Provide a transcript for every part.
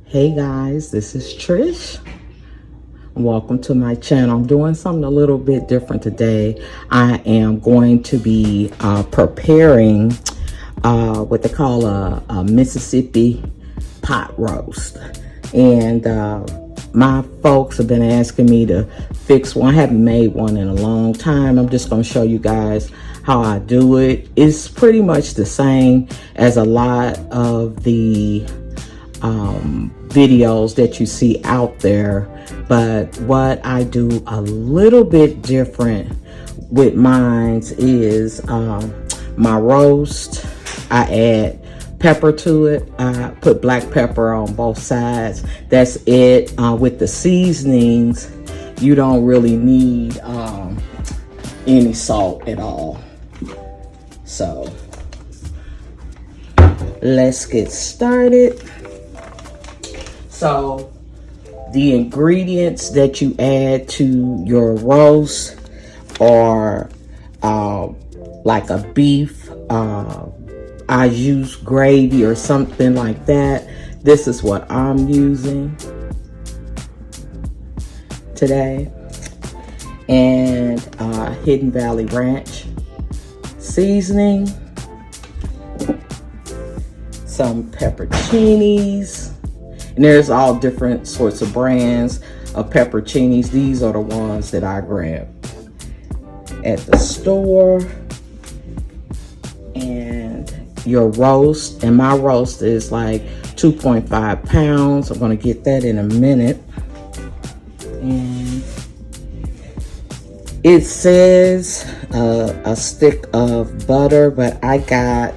Hey guys, this is Trish. Welcome to my channel. I'm doing something a little bit different today. I am going to be preparing what they call a Mississippi pot roast. And my folks have been asking me to fix one. I haven't made one in a long time. I'm just going to show you guys how I do it. It's pretty much the same as a lot of the videos that you see out there, but what I do a little bit different with mine is my roast. I add pepper to it. I put black pepper on both sides. That's it. With the seasonings, you don't really need any salt at all. So let's get started. So the ingredients that you add to your roast are like a beef, I use gravy or something like that. This is what I'm using today. And Hidden Valley Ranch seasoning, some pepperoncinis. And there's all different sorts of brands of pepperoncinis. These are the ones that I grab at the store. And your roast, and my roast is like 2.5 pounds. I'm gonna get that in a minute. And it says a stick of butter, but I got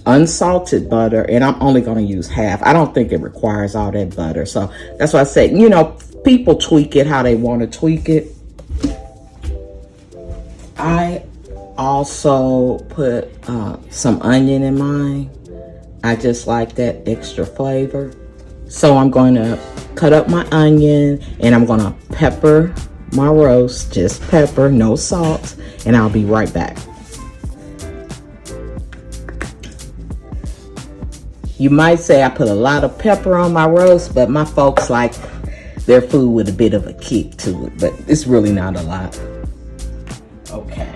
unsalted butter, and I'm only going to use half. I don't think it requires all that butter, so that's why I say, you know, people tweak it how they want to tweak it. I also put some onion in mine. I just like that extra flavor. So I'm going to cut up my onion, and I'm going to pepper my roast, just pepper, no salt, and I'll be right back. You might say I put a lot of pepper on my roast, but my folks like their food with a bit of a kick to it, but it's really not a lot. Okay.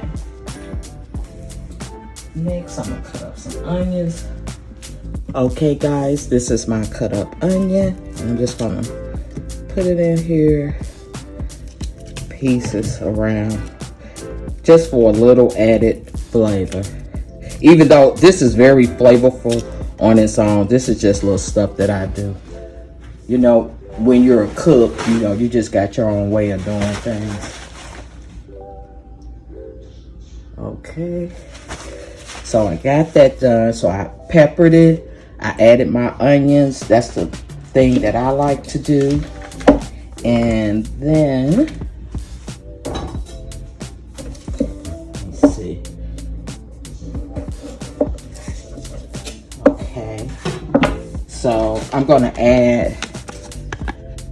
Next, I'm gonna cut up some onions. Okay guys, this is my cut up onion. I'm just gonna put it in here, pieces around, just for a little added flavor. Even though this is very flavorful on its own, this is just little stuff that I do. You know, when you're a cook, you know, you just got your own way of doing things. Okay, so I got that done. So I peppered it, I added my onions. That's the thing that I like to do. And then let's see. So I'm gonna add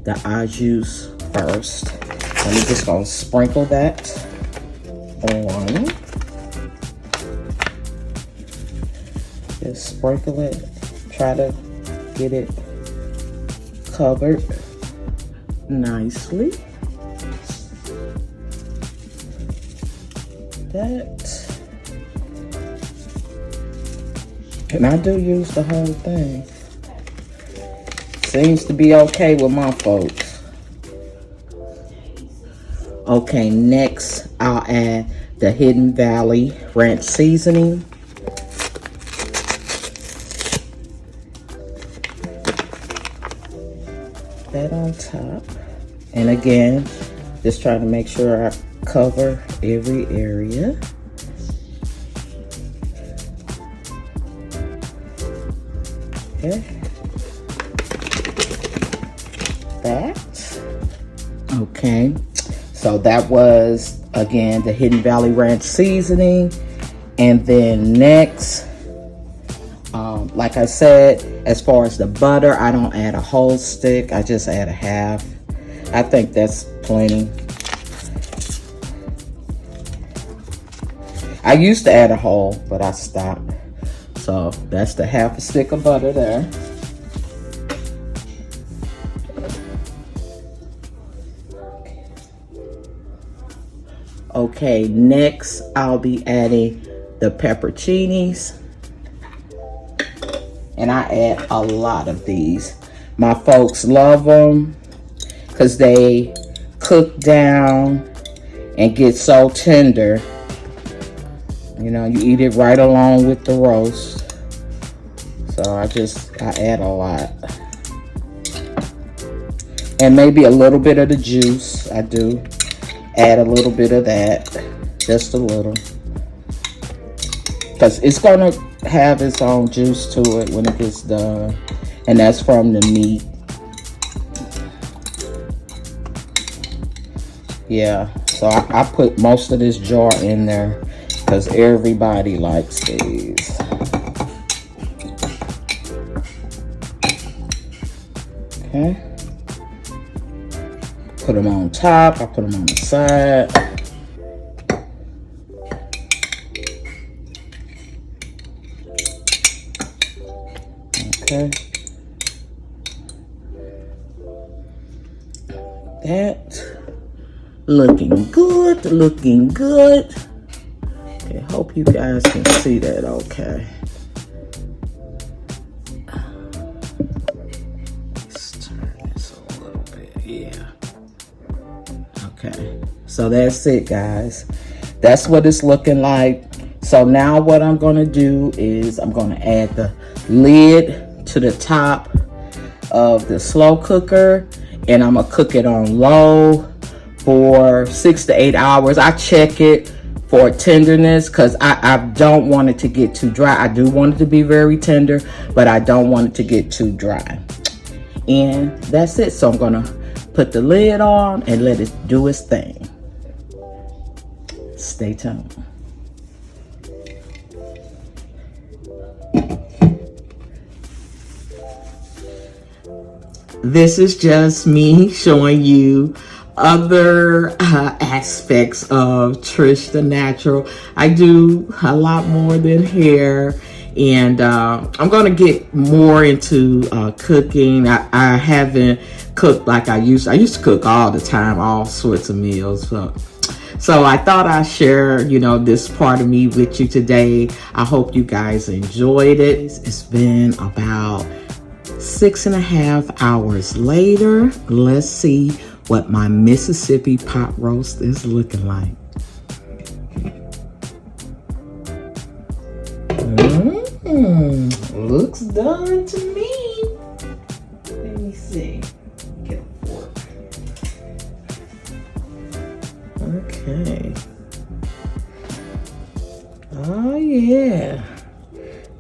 the au jus first. I'm just gonna sprinkle that on. Just sprinkle it. Try to get it covered nicely. That. And I do use the whole thing. Seems to be okay with my folks. Okay, next I'll add the Hidden Valley Ranch seasoning. That on top. And again, just try to make sure I cover every area. Okay. That. Okay. So that was, again, the Hidden Valley Ranch seasoning. And then next, like I said, as far as the butter, I don't add a whole stick. I just add a half. I think that's plenty. I used to add a whole, but I stopped. So that's the half a stick of butter there. Okay, next I'll be adding the pepperoncinis. And I add a lot of these. My folks love them because they cook down and get so tender. You know, you eat it right along with the roast. So I add a lot. And maybe a little bit of the juice. I do add a little bit of that. Just a little. Because it's going to have its own juice to it when it gets done. And that's from the meat. Yeah, so I put most of this jar in there because everybody likes these. Okay. Put them on top. I put them on the side. Okay. That looking good, looking good. Okay, hope you guys can see that okay. Let's turn this a little bit, yeah. Okay, so that's it, guys. That's what it's looking like. So now what I'm gonna do is I'm gonna add the lid to the top of the slow cooker, and I'm gonna cook it on low for 6 to 8 hours. I check it for tenderness because I don't want it to get too dry. I do want it to be very tender, but I don't want it to get too dry. And that's it. So I'm gonna put the lid on and let it do its thing. Stay tuned. This is just me showing you other aspects of Trish the Natural. I do a lot more than hair, and I'm going to get more into cooking. I haven't cooked like I used to cook all the time, all sorts of meals. So I thought I'd share, this part of me with you today. I hope you guys enjoyed it. It's been about 6.5 hours later. Let's see what my Mississippi pot roast is looking like. Looks done to me. Let me see. Get a fork. Okay. Oh yeah.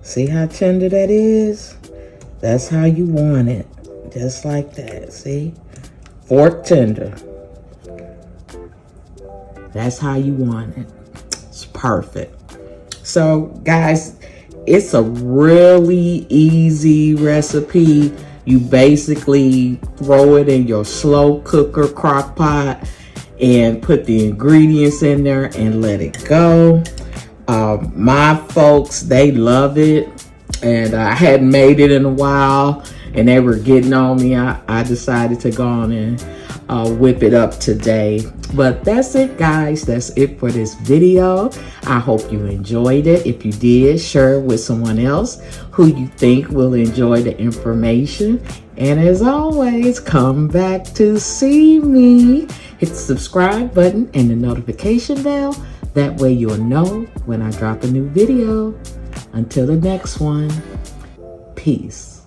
See how tender that is? That's how you want it. Just like that. See? Fork tender. That's how you want it. It's perfect. So, guys, it's a really easy recipe. You basically throw it in your slow cooker crock pot and put the ingredients in there and let it go. My folks, they love it. And I hadn't made it in a while, and they were getting on me. I decided to go on and whip it up today. But that's it, guys. That's it for this video. I hope you enjoyed it. If you did, share it with someone else who you think will enjoy the information. And as always, come back to see me. Hit the subscribe button and the notification bell. That way you'll know when I drop a new video. Until the next one, peace.